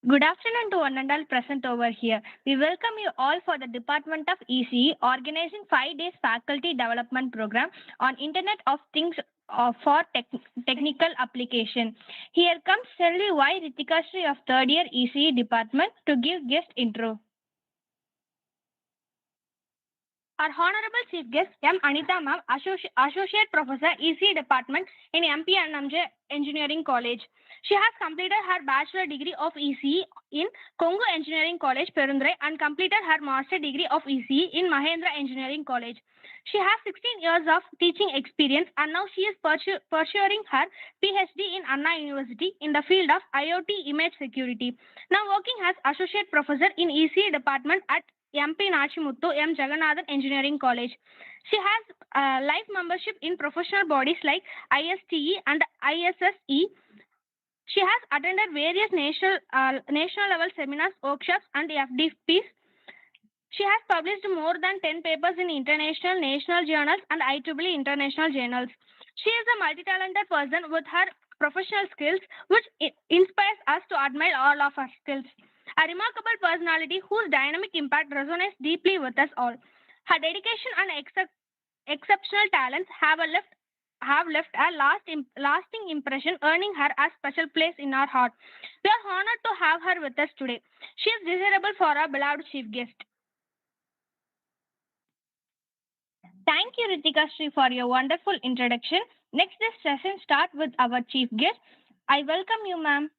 Good afternoon to one and all present over here. We welcome you all for the Department of ECE organizing 5 days faculty development program on Internet of Things for technical application. Here comes Senthil Y. Ritika Sri of third year ECE department to give guest intro. Our Honorable Chief Guest, M. Anita Ma'am, Associate Professor, EC Department in MPNMJ Engineering College. She has completed her Bachelor degree of ECE in Congo Engineering College, Perundurai, and completed her Master degree of ECE in Mahendra Engineering College. She has 16 years of teaching experience and now she is pursuing her PhD in Anna University in the field of IoT image security. Now working as Associate Professor in ECE Department at MP Nachimuttu M. Jagannathan Engineering College. She has life membership in professional bodies like ISTE and ISSE. She has attended various national level seminars, workshops, and FDPs. She has published more than 10 papers in international, national journals and IEEE international journals. She is a multi-talented person with her professional skills, which inspires us to admire all of her skills. A remarkable personality whose dynamic impact resonates deeply with us all. Her dedication and exceptional talents have left a lasting impression, earning her a special place in our heart. We are honored to have her with us today. She is desirable for our beloved chief guest. Thank you, Ritika Sri, for your wonderful introduction. Next, this session start with our chief guest. I welcome you, ma'am.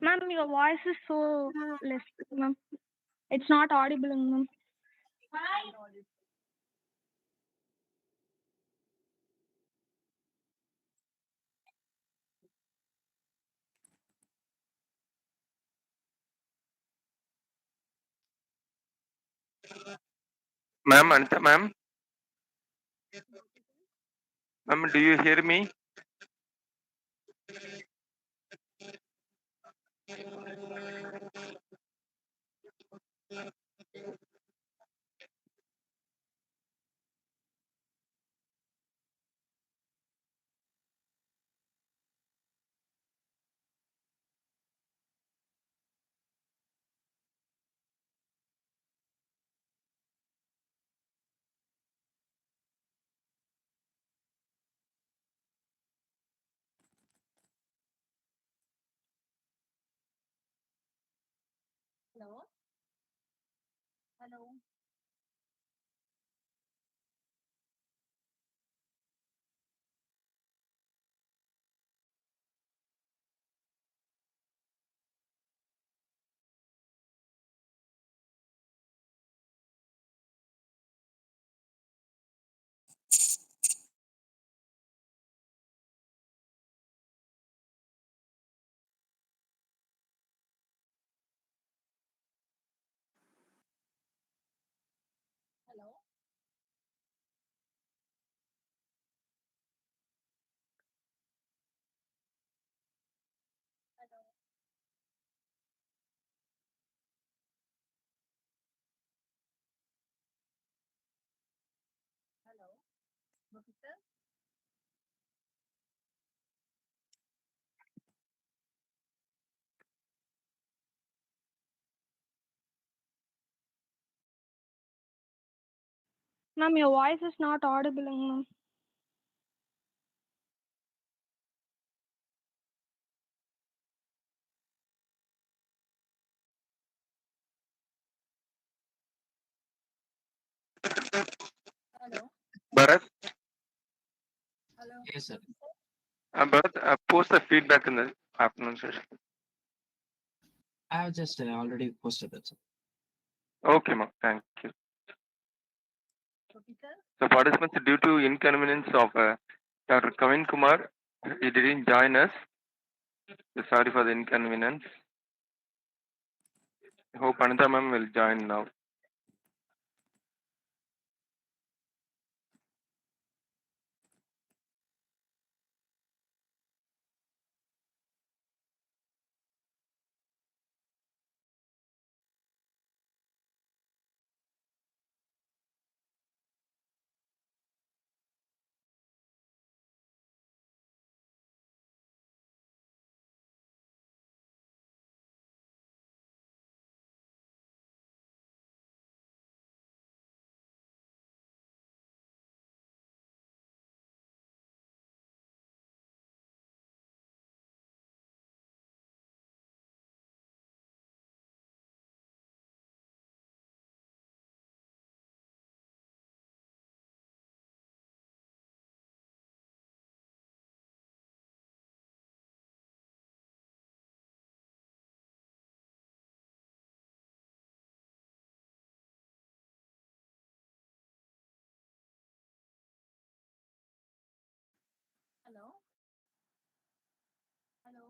Ma'am, your voice is so less, ma'am. It's not audible, ma'am. Ma'am, Anita, ma'am, do you hear me? Ma'am, your voice is not audible, ma'am. Bharath, Yes, sir. Bharath, post the feedback in the afternoon session. I have just already posted it. Sir. Okay, ma'am. Thank you. So participants, due to inconvenience of Dr. Kumar, he didn't join us. Sorry for the inconvenience. Hope Anita ma'am will join now. Hello. Hello.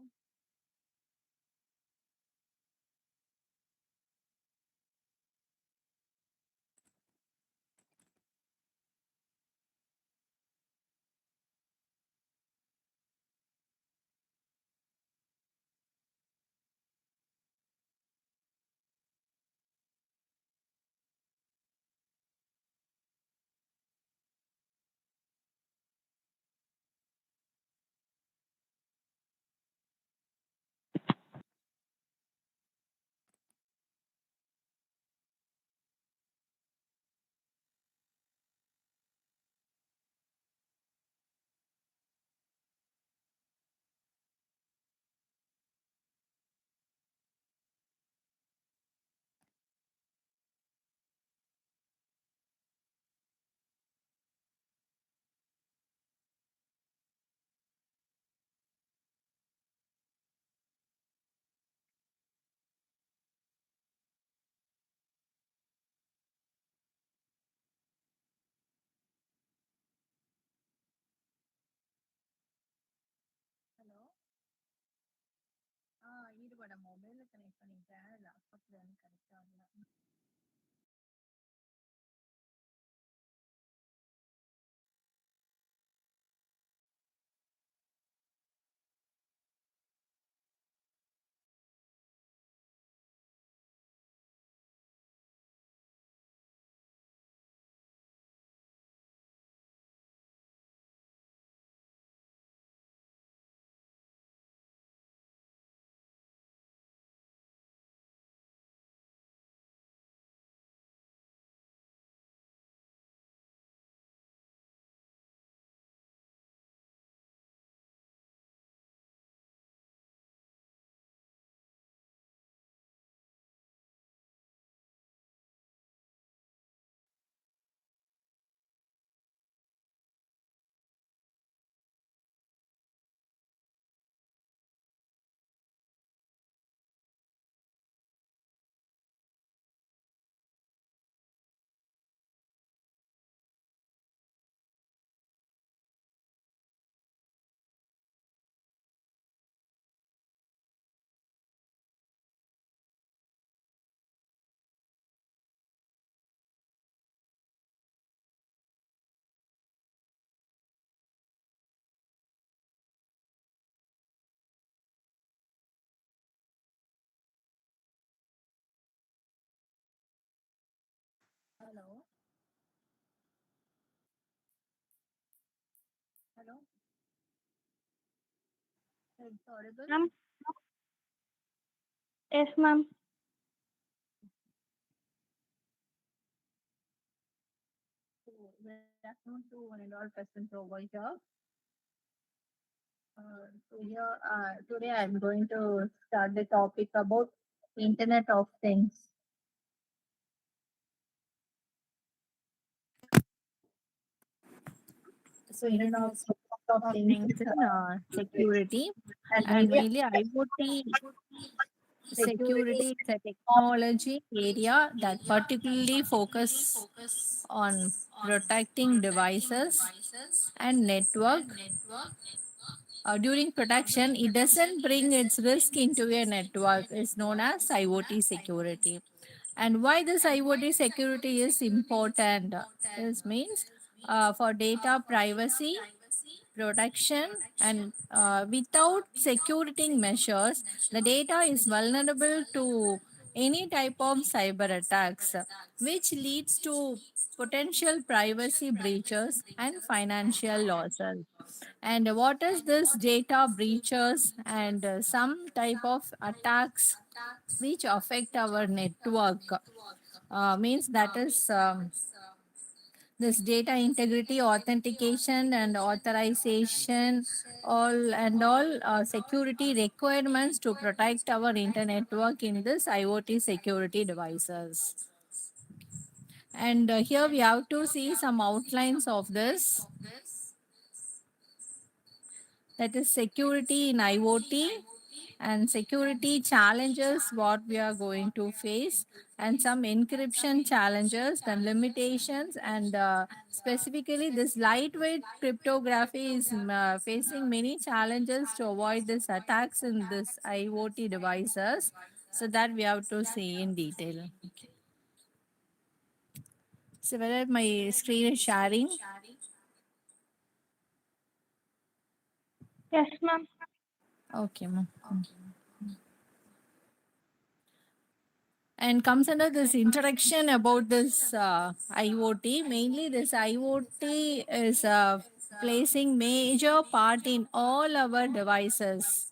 Hello. ஈடுபட மொபைலில் connect பண்ணிட்டேன், லேப்டாப்ல எனக்கு connect ஆகல. Hello. Hello. It's audible. Ma'am? Yes, ma'am. So, good afternoon to one and all present over here. Today I'm going to start the topic about Internet of Things. So, Internet of Things is security and mainly IoT security is a technology area that particularly focus on protecting devices and network. During protection, it doesn't bring its risk into a network. It's known as IoT security. And why this IoT security is important? This means for data privacy, protection, and without security measures, the data is vulnerable to any type of cyber attacks, which leads to potential privacy breaches and financial losses. And what is this data breaches and some type of attacks which affect our network? Means that is this data integrity, authentication, and authorization, all security requirements to protect our internet network in this IoT security devices. And here we have to see some outlines of this. That is security in IoT and security challenges what we are going to face, and some encryption challenges, the limitations, and specifically this lightweight cryptography is facing many challenges to avoid these attacks in this IoT devices. So that we have to see in detail. So whether my screen is sharing. Yes, ma'am. Okay, ma'am. And comes under this introduction about this IoT. Mainly, this IoT is placing major part in all our devices,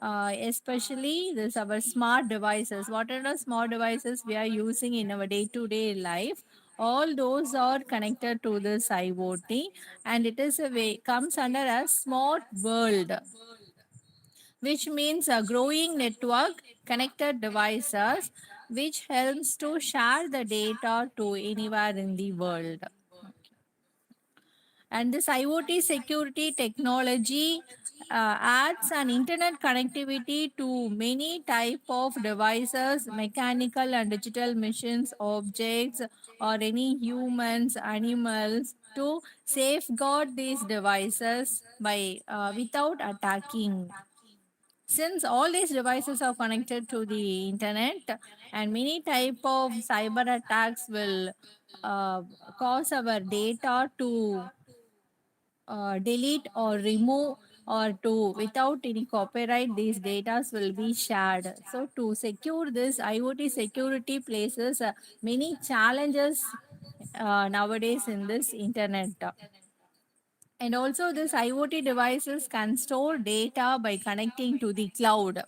especially this our smart devices. What are the smart devices we are using in our day-to-day life? All those are connected to this IoT, and it is a way comes under a smart world, which means a growing network connected devices which helps to share the data to anywhere in the world. And this IoT security technology adds an internet connectivity to many type of devices, mechanical and digital machines, objects, or any humans, animals, to safeguard these devices by without attacking. Since all these devices are connected to the internet, and many type of cyber attacks will uh, cause our data to delete or remove, or to without any copyright these data will be shared. So to secure this, IoT security places many challenges nowadays in this internet. And also, this IoT devices can store data by connecting to the cloud.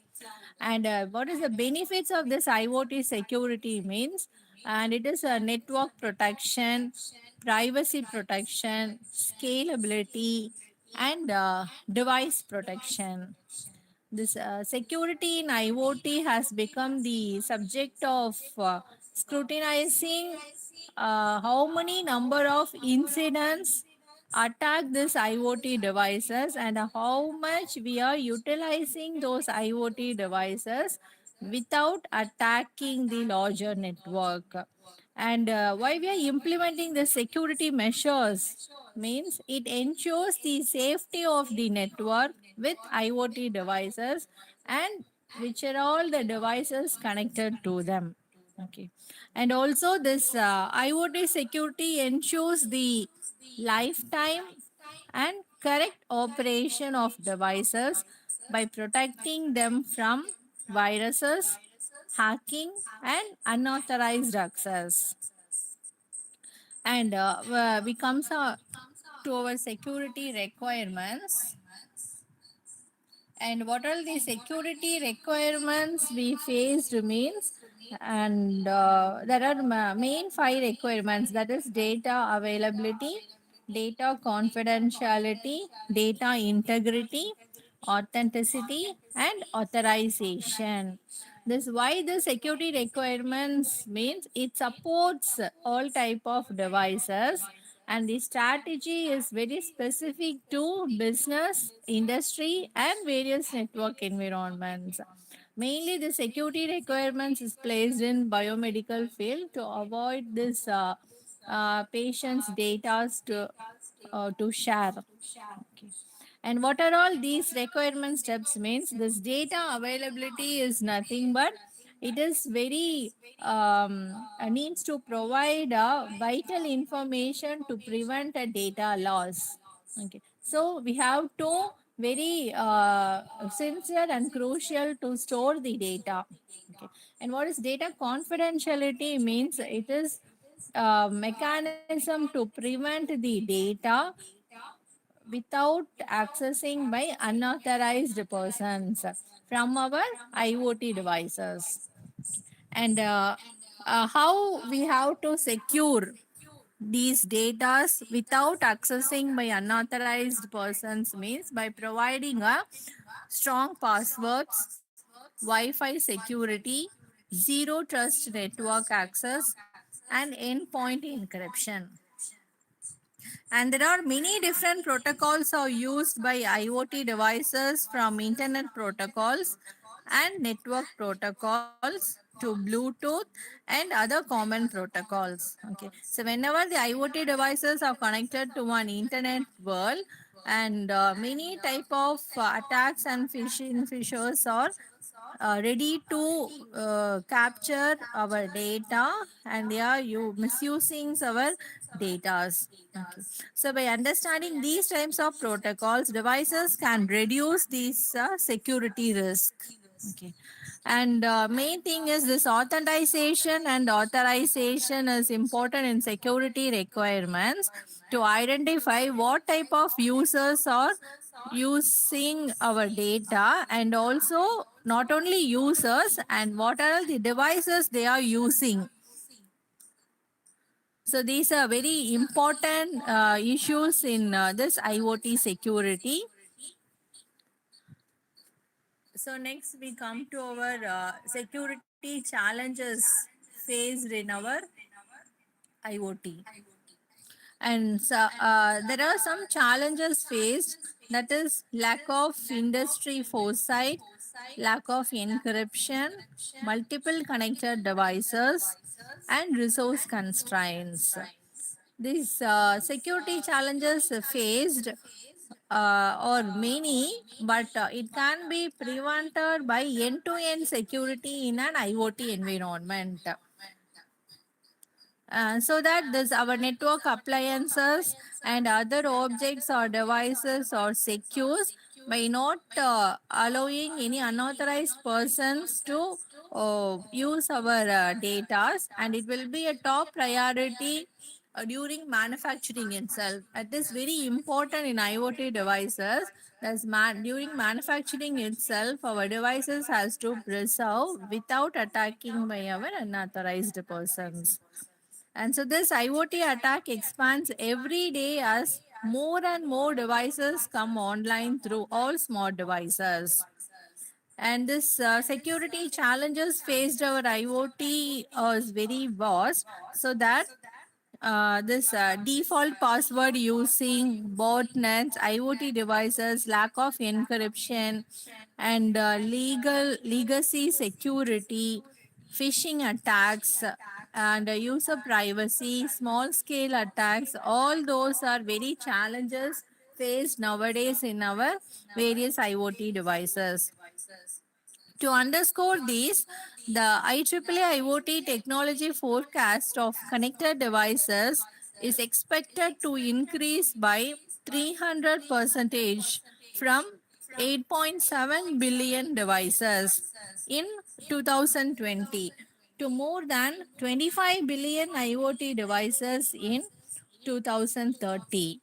And what is the benefits of this IoT security means? And it is a network protection, privacy protection, scalability, and device protection. This security in IoT has become the subject of scrutinizing how many number of incidents attack this IoT devices, and how much we are utilizing those IoT devices without attacking the larger network. And why we are implementing the security measures means it ensures the safety of the network with IoT devices, and which are all the devices connected to them. Okay. And also this IoT security ensures the lifetime and correct operation of devices by protecting them from viruses, hacking, and unauthorized access. And we comes to our security requirements. And what are the security requirements we faced means? And there are main five requirements, that is data availability, data confidentiality, data integrity, authenticity, and authorization. This why the security requirements means it supports all type of devices, and the strategy is very specific to business, industry, and various network environments. Mainly, the security requirements is placed in biomedical field to avoid this patient's data to share. Okay. And what are all these requirement steps means? This data availability is nothing but it is very needs to provide vital information to prevent a data loss. Okay, so we have to very sincere and crucial to store the data. Okay, and what is data confidentiality means? It is a mechanism to prevent the data without accessing by unauthorized persons from our IoT devices. And how we have to secure these data without accessing by unauthorized persons means by providing a strong passwords, Wi-Fi security, zero trust network access, and endpoint encryption. And there are many different protocols are used by IoT devices from internet protocols and network protocols to Bluetooth and other common protocols. Okay. So whenever the IoT devices are connected to an internet world and many type of attacks and phishing fishers are ready to capture our data and they are misusing our data. Okay. So by understanding these types of protocols, devices can reduce these security risk. Okay. And main thing is this authentication and authorization is important in security requirements to identify what type of users are using our data and also not only users and what are the devices they are using. So these are very important issues in this IoT security. So next we come to our security challenges faced in our IoT. And so, there are some challenges faced, that is lack of industry foresight, lack of encryption, multiple connected devices, and resource constraints. These security challenges faced are many, but it can be prevented by end-to-end security in an IoT environment. So that this our network appliances and other objects or devices are secure by not allowing any unauthorized persons to use our data, and it will be a top priority during manufacturing itself. It is very important in IoT devices. During manufacturing itself, our devices has to preserve without attacking by our unauthorized persons. And so this IoT attack expands every day as more and more devices come online through all smart devices. And this security challenges faced our IoT is very vast, so that this default password using botnets, IoT devices, lack of encryption, and legal legacy security, phishing attacks, and user privacy, small scale attacks. All those are very challenges faced nowadays in our various IoT devices. To underscore these, the IEEE IoT technology forecast of connected devices is expected to increase by 300 percentage from 8.7 billion devices in 2020 to more than 25 billion IoT devices in 2030.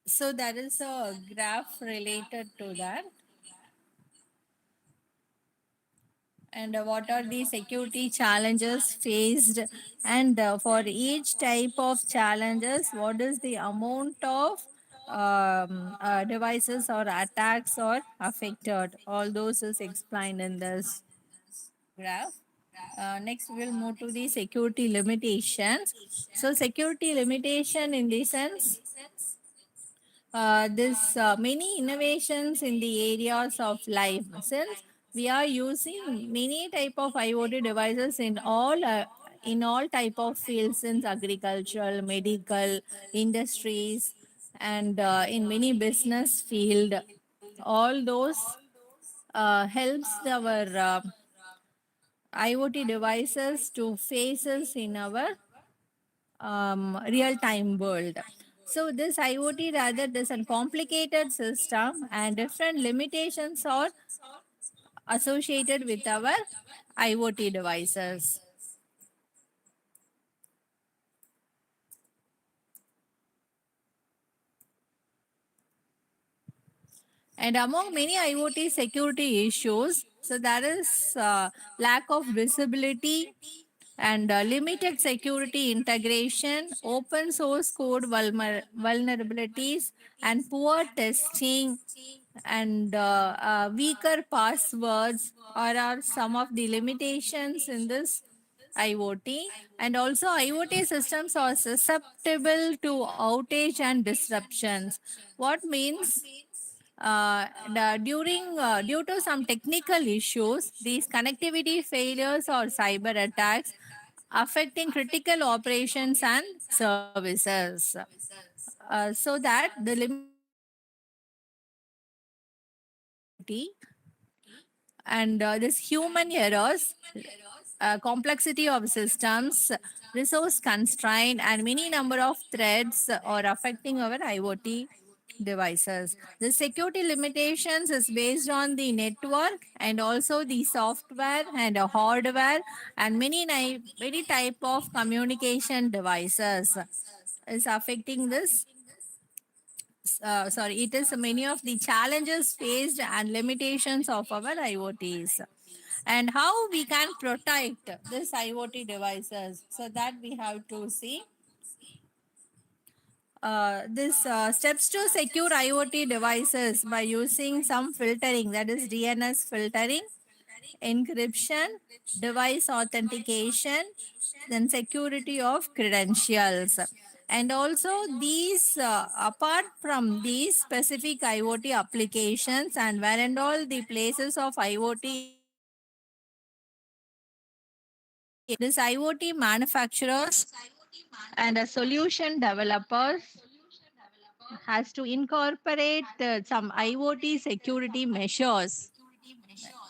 So there is a graph related to that. And what are the security challenges faced, and for each type of challenges what is the amount of devices or attacks are affected, all those is explained in this graph. Next we'll move to the security limitations. So security limitation in the sense this many innovations in the areas of life, since we are using many type of IoT devices in all type of fields, since agricultural, medical, industries, and in many business field. All those helps our IoT devices to faces in our real time world. So, this IoT rather is a complicated system, and different limitations are associated with our IoT devices. And among many IoT security issues, so there is lack of visibility and limited security integration, open source code vulnerabilities, and poor testing, and weaker passwords are some of the limitations in this IoT. And also, IoT systems are susceptible to outage and disruptions. What means due to some technical issues, these connectivity failures or cyber attacks affecting critical operations and services. So that the limitations of IoT and this human errors, complexity of systems, resource constraint, and many number of threats are affecting our IoT devices. The security limitations is based on the network and also the software and hardware and many type of communication devices is affecting this. Sorry, it is many of the challenges faced and limitations of our IoTs, and how we can protect this IoT devices. So that we have to see this steps to secure IoT devices by using some filtering, that is DNS filtering, encryption, device authentication, then security of credentials. And also these, apart from these specific IoT applications and where and all the places of IoT is this IoT manufacturers and solution developers has to incorporate some IoT security measures.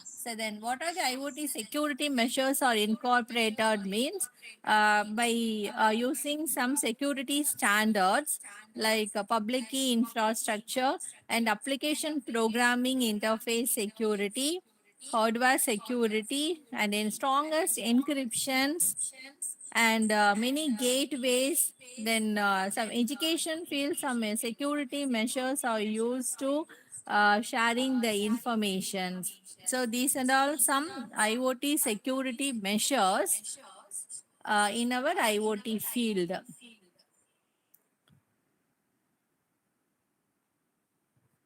So then, what are the IoT security measures are incorporated means by using some security standards like public key infrastructure and application programming interface security, hardware security, and in strongest encryptions and many gateways. Then some education field, some security measures are used to sharing the information. So these and all some IoT security measures in our IoT field.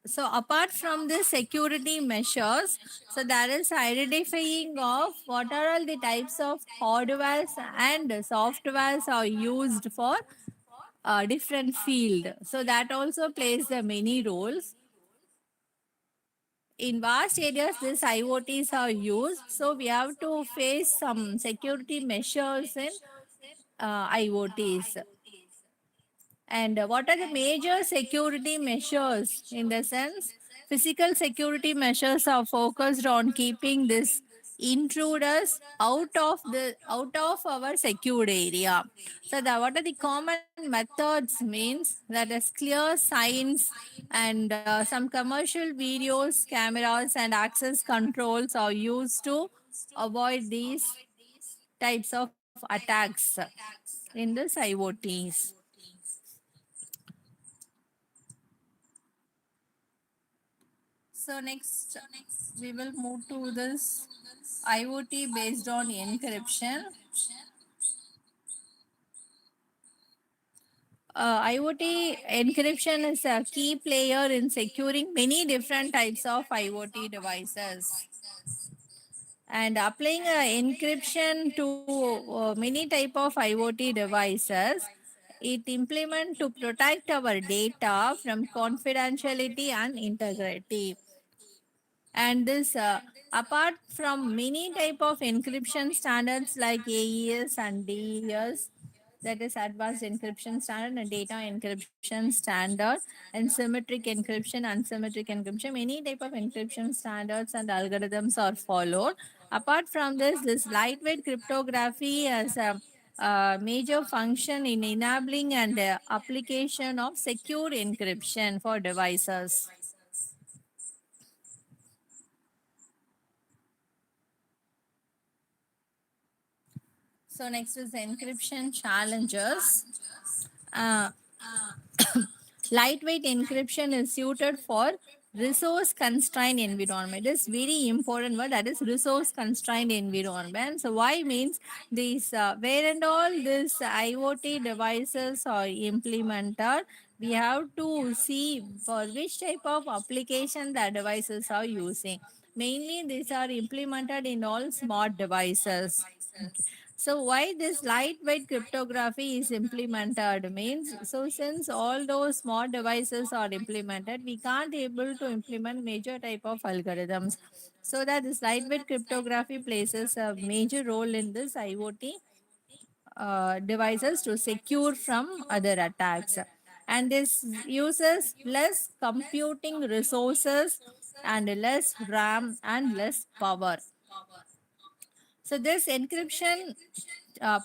So apart from the security measures, so there is identifying of what are all the types of hardwares and softwares are used for different field. So that also plays the many roles. In vast areas, these IoTs are used. So we have to face some security measures in IoTs. And what are the major security measures in the sense? Physical security measures are focused on keeping this intruders out of our secured area. So the what are the common methods means that is clear signs and some commercial videos, cameras and access controls are used to avoid these types of attacks in this IoTs. So next, we will move to this IoT based on encryption. IoT encryption is a key player in securing many different types of IoT devices. And applying encryption to many type of IoT devices it implement to protect our data from confidentiality and integrity. And this apart from many type of encryption standards like AES and DES, that is advanced encryption standard and data encryption standard, and symmetric encryption, unsymmetric encryption, many type of encryption standards and algorithms are followed. Apart from this lightweight cryptography has a major function in enabling and application of secure encryption for devices. So next is encryption challenges. Uh, Lightweight encryption is suited for resource constrained environment. It is very important word, that is resource constrained environment. So why means these where and all these IoT devices are implemented, we have to see for which type of application the devices are using. Mainly these are implemented in all smart devices. So why this lightweight cryptography is implemented means, so since all those small devices are implemented, we can't able to implement major type of algorithms. So that this lightweight cryptography plays a major role in this IoT devices to secure from other attacks. And this uses less computing resources and less RAM and less power. So this encryption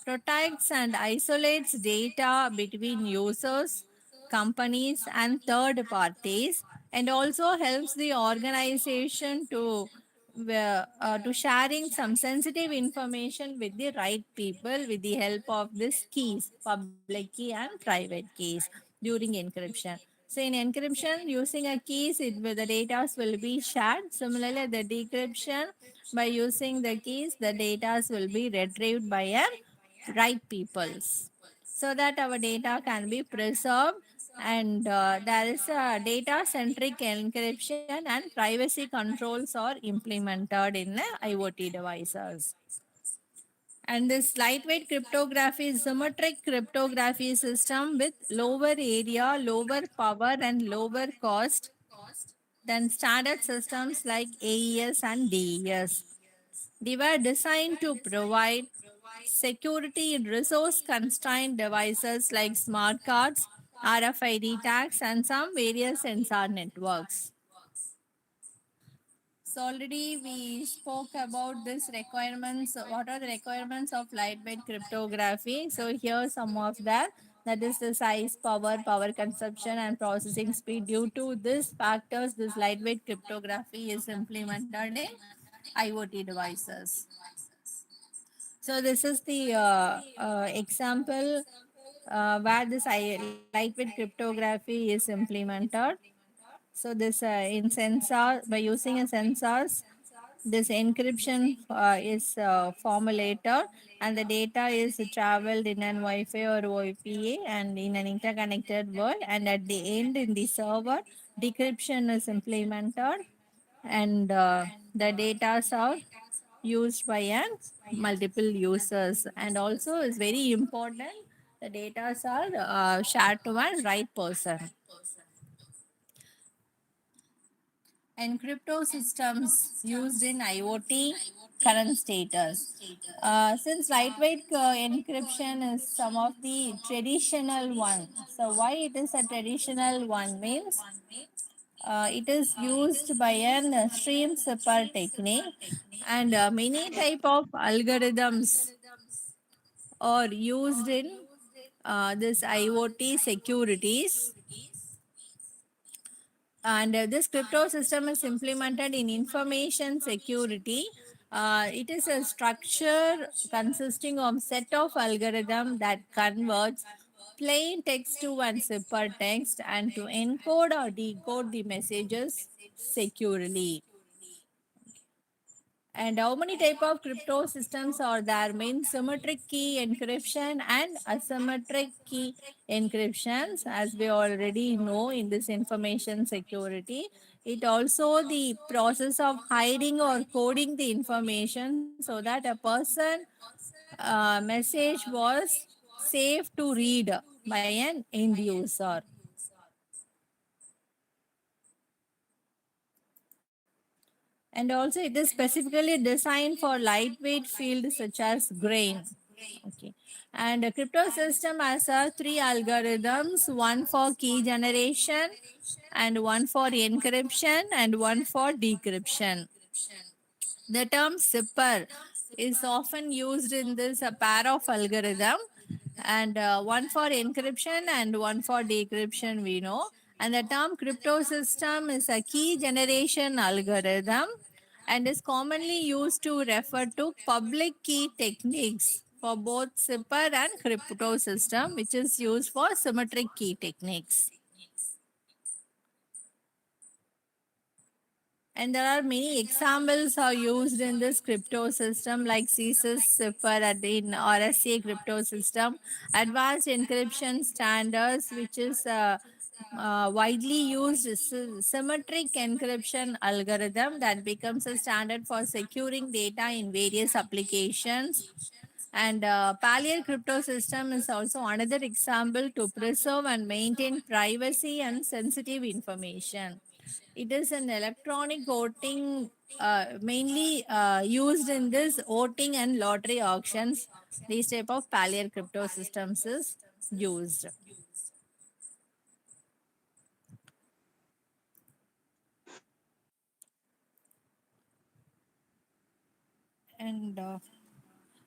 protects and isolates data between users, companies, and third parties, and also helps the organization to sharing some sensitive information with the right people with the help of these keys, public key and private keys during encryption. So in encryption, using a keys, the data will be shared. Similarly, the decryption, by using the keys, the data will be retrieved by a right peoples, so that our data can be preserved. And there is a data centric encryption and privacy controls are implemented in IoT devices. And this lightweight cryptography is symmetric cryptography system with lower area, lower power, and lower cost than standard systems like AES and DES. They were designed to provide security in resource constrained devices like smart cards, RFID tags, and some various sensor networks. So already we spoke about this requirements. What are the requirements of lightweight cryptography? So here some of that. That is the size, power consumption, and processing speed. Due to these factors, this lightweight cryptography is implemented in IoT devices. So this is the example where this lightweight cryptography is implemented. So this in sensor, by using a sensors, this encryption is formulated, and the data is traveled in an Wi-Fi or OIPA and in an interconnected world, and at the end in the server decryption is implemented, and the data are used by multiple users. And also is very important, the data are shared to one right person. And crypto systems used in IoT current status. Since lightweight encryption is some of the traditional one. So why it is a traditional one means it is used by an stream separ technique, and many type of algorithms are used in this IoT securities. And this crypto system is implemented in information security. It is a structure consisting of set of algorithm that converts plain text to one super text and to encode or decode the messages securely. And how many type of crypto systems are there? Means symmetric key encryption and asymmetric key encryptions, as we already know in this information security. It also the process of hiding or coding the information so that a person message was safe to read. by an end user. And also it is specifically designed for lightweight fields such as grain. Okay. And a crypto system has three algorithms, one for key generation and one for encryption and one for decryption. The term zipper is often used in this pair of algorithm, and one for encryption and one for decryption we know. And the term crypto system is a key generation algorithm and is commonly used to refer to public key techniques for both zipper and crypto system, which is used for symmetric key techniques. And there are many examples are used in this crypto system like CSIS, Cipher, in RSA crypto system, advanced encryption standards, which is widely used symmetric encryption algorithm that becomes a standard for securing data in various applications. And Pallier crypto system is also another example to preserve and maintain privacy and sensitive information. It is an electronic voting, mainly used in this voting and lottery auctions. These type of Pallier crypto systems is used. And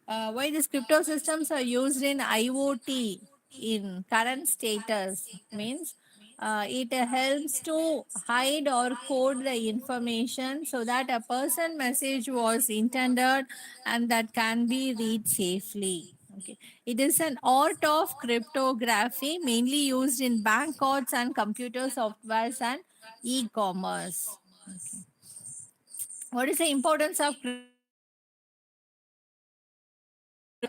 why these crypto systems are used in IoT in current status means it helps to hide or code the information so that a person message was intended and that can be read safely. Okay. It is an art of cryptography mainly used in bank cards and computer softwares and e-commerce. What is the importance of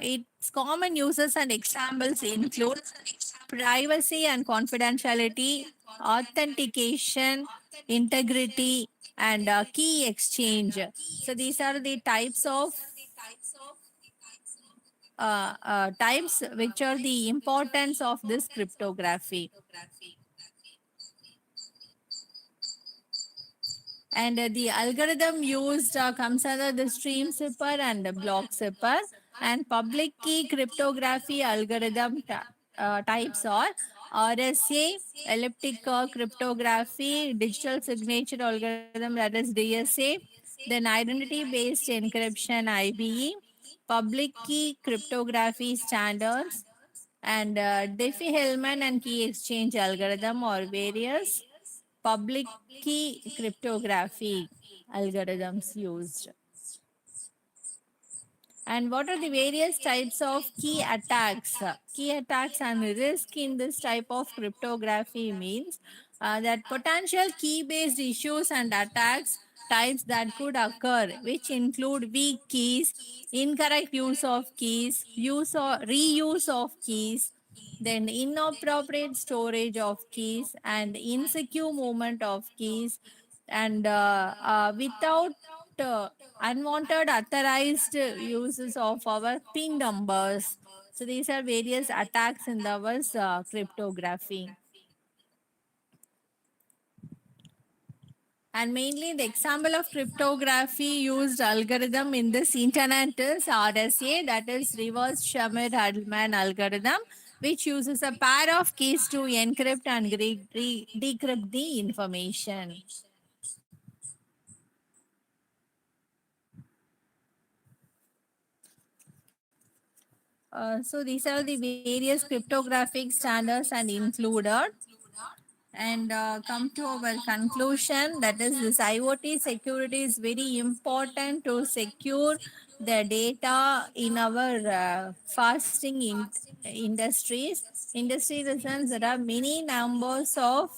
its common uses and examples include privacy and confidentiality, authentication, integrity, and key exchange. So these are the types of types which are the importance of this cryptography. And the algorithm used comes under the stream zipper and the block zipper. And public key cryptography algorithm types are RSA, elliptic cryptography, digital signature algorithm, that is DSA, then identity based encryption IBE, public key cryptography standards, and Diffie-Hellman and key exchange algorithm or various public key cryptography algorithms used. And what are the various types of key attacks? Key attacks and risk in this type of cryptography means that potential key based issues and attacks types that could occur, which include weak keys, incorrect use of keys, use or reuse of keys, then inappropriate storage of keys and insecure movement of keys, and without uh, unwanted authorized uses of our pin numbers. So these are various attacks in our cryptography. And mainly the example of cryptography used algorithm in this internet is RSA, that is reverse Shamir-Hellman algorithm, which uses a pair of keys to encrypt and decrypt the information. So these are the various cryptographic standards and included. And come to our conclusion, that is this IoT security is very important to secure the data in our fasting industries. Industry in the sense there are many numbers of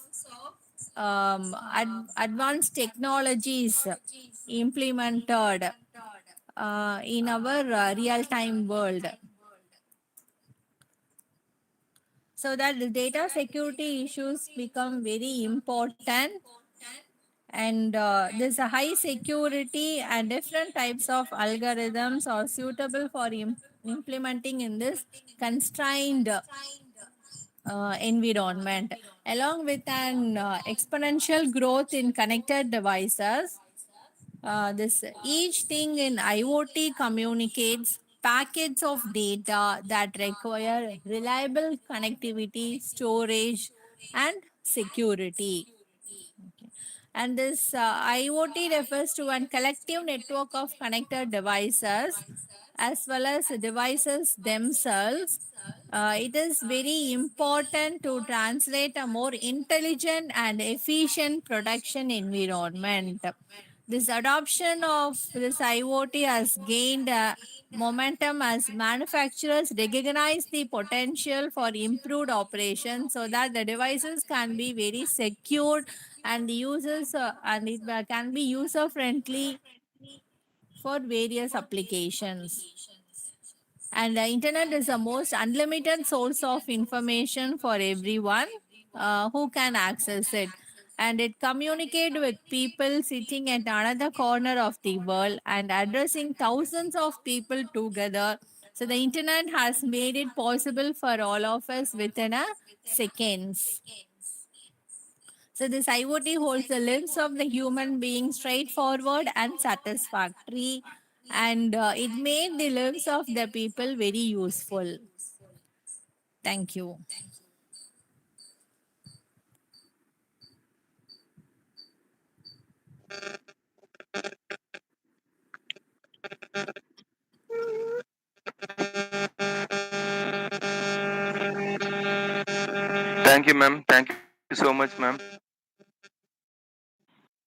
advanced technologies implemented in our real-time world. So that the data security issues become very important, and there's a high security and different types of algorithms are suitable for implementing in this constrained environment. Along with an exponential growth in connected devices, this each thing in IoT communicates packets of data that require reliable connectivity, storage, and security. And this IoT refers to a collective network of connected devices as well as devices themselves. It is very important to translate a more intelligent and efficient production environment. This adoption of this IoT has gained momentum as manufacturers recognize the potential for improved operations so that the devices can be very secured and the users and it can be user friendly for various applications. And the internet is the most unlimited source of information for everyone who can access it. And it communicate with people sitting at another corner of the world and addressing thousands of people together. So the internet has made it possible for all of us within a seconds. So this IoT holds the lives of the human being straightforward and satisfactory, and it made the lives of the people very useful. Thank you. Thank you, ma'am. Thank you so much, ma'am.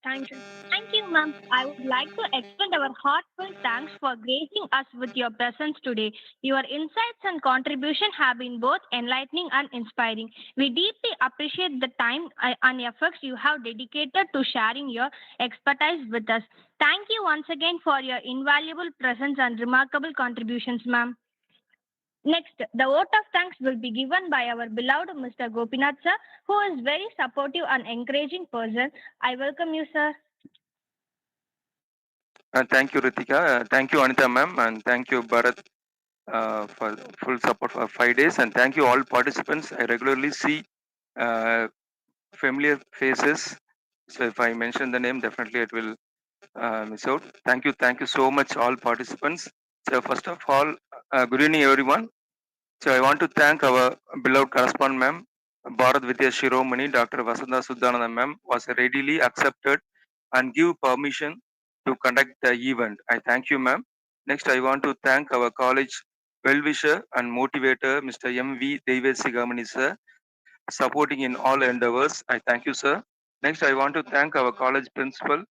Thank you. Thank you, ma'am. I would like to extend our heartfelt thanks for gracing us with your presence today. Your insights and contribution have been both enlightening and inspiring. We deeply appreciate the time and efforts you have dedicated to sharing your expertise with us. Thank you once again for your invaluable presence and remarkable contributions, ma'am. Next, the vote of thanks will be given by our beloved Mr. Gopinath sir, who is very supportive and encouraging person. I welcome you, sir. Thank you, Ritika. Thank you, Anita, ma'am. And thank you, Bharath, for full support for 5 days. And thank you, all participants. I regularly see uh, familiar faces. So if I mention the name, definitely it will miss out. Thank you so much, all participants. So first of all, good evening, everyone. So I want to thank our beloved correspondent, ma'am, Bharat Vidya Shiromani, Dr. Vasanta Sudananda, ma'am, was readily accepted and give permission to conduct the event. I thank you, ma'am. Next, I want to thank our college well-wisher and motivator, Mr. M.V. Devesigamani, sir, supporting in all endeavors. I thank you, sir. Next, I want to thank our college principal,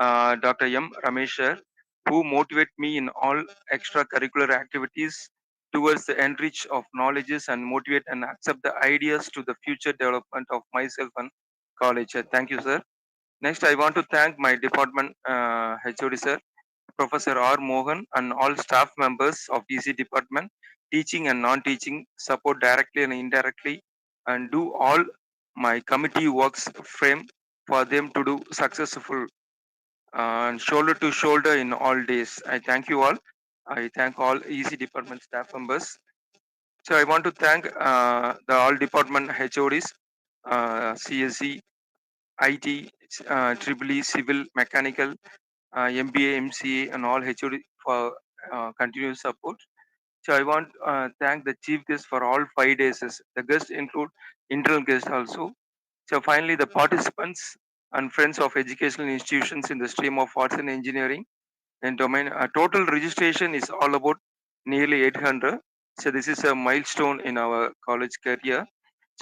Dr. M. Ramesh, sir, who motivate me in all extracurricular activities towards the enrich of knowledges and motivate and accept the ideas to the future development of myself and college. Thank you, sir. Next, I want to thank my department HOD, sir, Professor R. Mohan, and all staff members of DC department, teaching and non-teaching, support directly and indirectly, and do all my committee works frame for them to do successful and shoulder to shoulder in all days. I thank you all. I thank all EC department staff members. So I want to thank the all department HODs, CSE, IT, Triple E, Civil, Mechanical, MBA, MCA, and all HOD for continuous support. So I want thank the chief guest for all 5 days. The guests include internal guests also. So finally, the participants and friends of educational institutions in the stream of arts and engineering and domain. Total registration is all about nearly 800. So this is a milestone in our college career.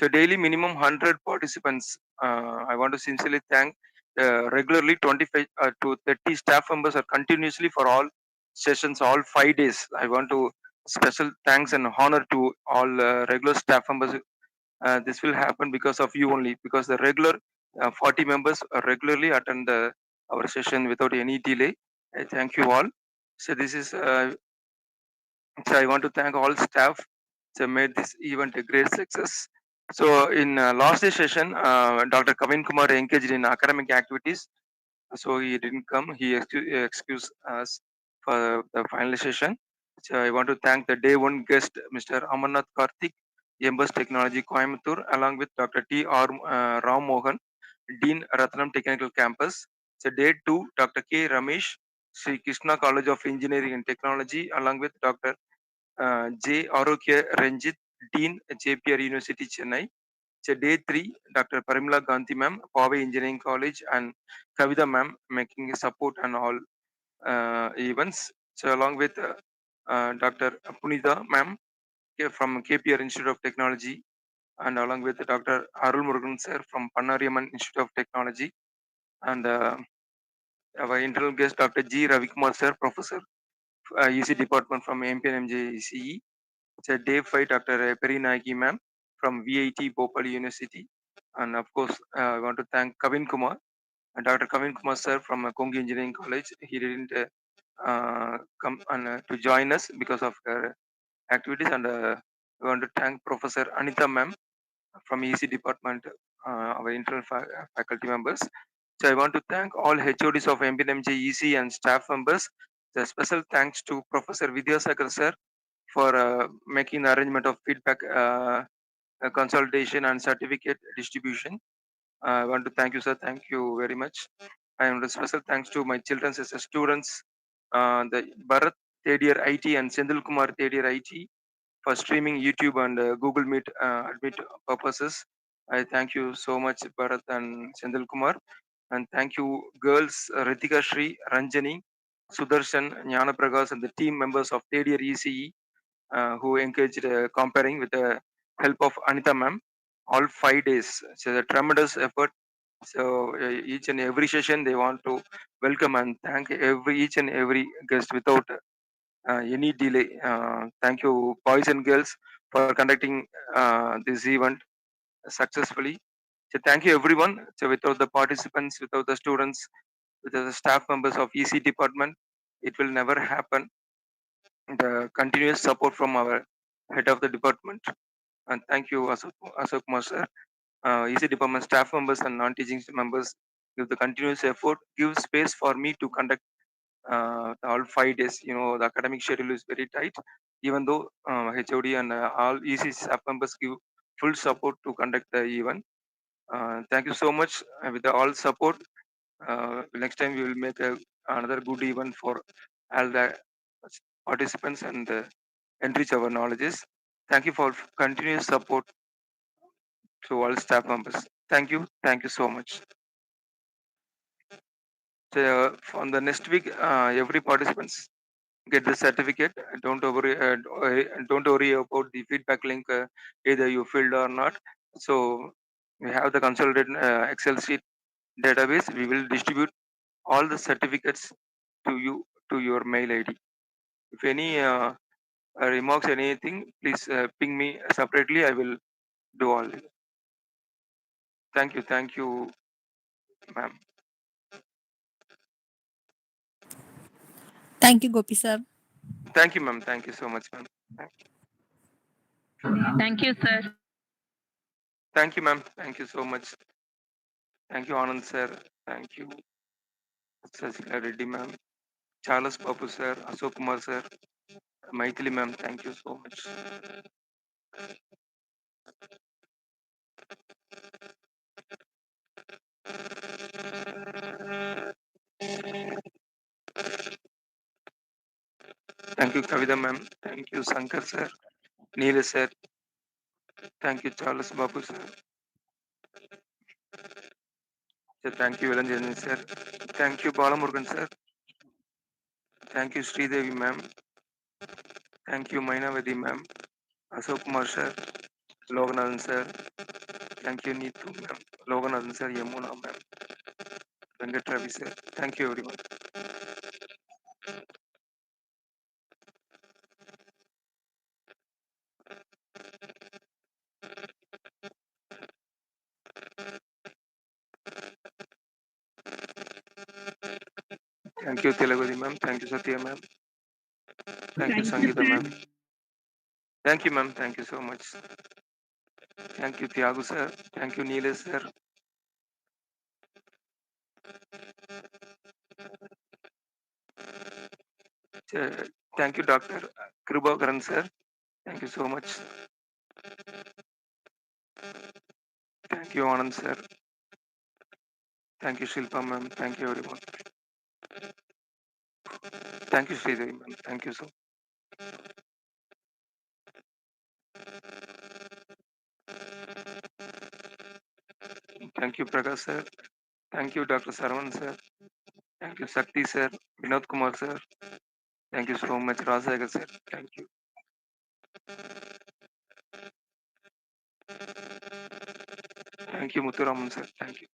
So daily minimum 100 participants. I want to sincerely thank regularly 25 to 30 staff members are continuously for all sessions, all 5 days. I want to special thanks and honor to all regular staff members. This will happen because of you only, because the regular 40 members regularly attend our session without any delay. I thank you all. So this is so I want to thank all staff to made this event a great success. So in last day session, Dr. Kavin Kumar engaged in academic activities, so he didn't come. He excused us for the final session. So I want to thank the day one guest, Mr. Amarnath Karthik. Embus Technology, Coimbatore, along with Dr. T. R. Ram Mohan, Dean, Ratnam Technical Campus. So day 2, Dr. K. Ramesh, Sri Krishna College of Engineering and Technology, along with Dr. J. Arokya Ranjit, Dean, JPR University, Chennai. So day 3, Dr. Parimla Gandhi ma'am, Poway Engineering College, and Kavita ma'am, making support and all events. So along with Dr. Punita ma'am from KPR Institute of Technology, and along with Dr. Arul Murugan sir from Pannariyaman Institute of Technology, and our internal guest Dr. G. Ravikumar sir, Professor, EC Department from MPNMJ ECE. So day 5, Dr. Peri Nagi ma'am from VIT Bhopal University, and of course I want to thank Kavin Kumar, Dr. Kavin Kumar sir from Kongi Engineering College. He didn't come and, to join us because of her activities, and we want to thank Professor Anita ma'am from EC department, our internal faculty members. So I want to thank all HODs of MPNMJ EC and staff members. The special thanks to Professor Vidyasagar sir for making the arrangement of feedback consultation and certificate distribution. I want to thank you, sir. Thank you very much. And a special thanks to my children as students, the Bharath third year IT and Senthil Kumar third year IT for streaming YouTube and Google Meet admit purposes. I thank you so much, Bharath and Senthil Kumar. And thank you, girls Ritika Shri, Ranjani, Sudarshan, Jnana Prakash, and the team members of third year ECE who encouraged comparing with the help of Anita ma'am all 5 days. So a tremendous effort. So each and every session they want to welcome and thank each and every guest without any delay. Thank you, boys and girls, for conducting this event successfully. So thank you everyone. So without the participants, without the students, without the staff members of EC department, it will never happen. The continuous support from our head of the department. And thank you, Asok Kumar sir. EC department staff members and non-teaching members give the continuous effort, give space for me to conduct all 5 days. You know, the academic schedule is very tight. Even though HOD and all EC staff members give full support to conduct the event. Thank you so much. With the all support, next time we will make another good event for all the participants and enrich our knowledges. Thank you for continuous support to all staff members. Thank you. Thank you so much. So, from the next week, every participants get the certificate. Don't worry about the feedback link, either you filled or not. So we have the consolidated Excel sheet database. We will distribute all the certificates to you to your mail ID. If any remarks, anything, please ping me separately. I will do all. Thank you, ma'am. Thank you, Gopi sir. Thank you, ma'am. Thank you so much, ma'am. Thank you, sir. Thank you, ma'am. Thank you so much. Thank you, Anand sir. Thank you, Sasila Reddy ma'am, Charles Babu sir, Ashok Kumar sir, Maithili ma'am. Thank you so much. Thank you, Kavita ma'am. Thank you, Sankar sir, Neil sir. Thank you, Charles Babu sir. Thank you, Vilanjan sir. Thank you, Balamurgan sir. Thank you, Sridevi ma'am. Thank you, Mainavadi ma'am. Ashok Kumar sir, Loganathan sir. Thank you, Neetu ma'am. Loganathan sir, Yamuna ma'am. Venkat Ravi sir. Thank you, everyone. Thank you, Telagudi ma'am. Thank you, Satya ma'am. Thank you, Sangeeta ma'am. Thank you, ma'am. Thank you so much. Thank you, Tiago sir. Thank you, Neil sir. Thank you, Dr. Krubakaran sir. Thank you so much. Thank you, Anand sir. Thank you, Shilpa ma'am. Thank you, everyone. Thank you, Sridevi ma'am. Thank you so. Thank you, Prakash sir. Thank you, Dr. Sarwan sir. Thank you, Sakti sir. Vinod Kumar sir. Thank you so much, Rajasagar sir. Thank you. Thank you, Muthuraman sir. Thank you.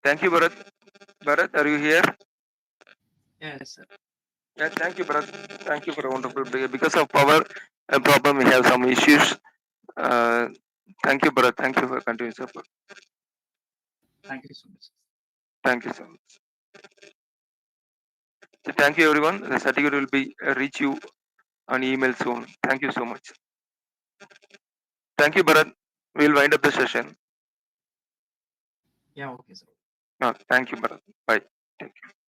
Thank you, Bharat. Bharat, are you here? Yes, sir. Yeah, thank you, Bharat. Thank you for a wonderful. Because of power problem, we have some issues. Thank you, Bharat. Thank you for continuing support. Thank you so much. Thank you so much. So thank you, everyone. The certificate will be reach you on email soon. Thank you so much. Thank you, Bharat. We'll wind up the session. Yeah, okay, sir. Thank you, Bharat. Bye. Thank you.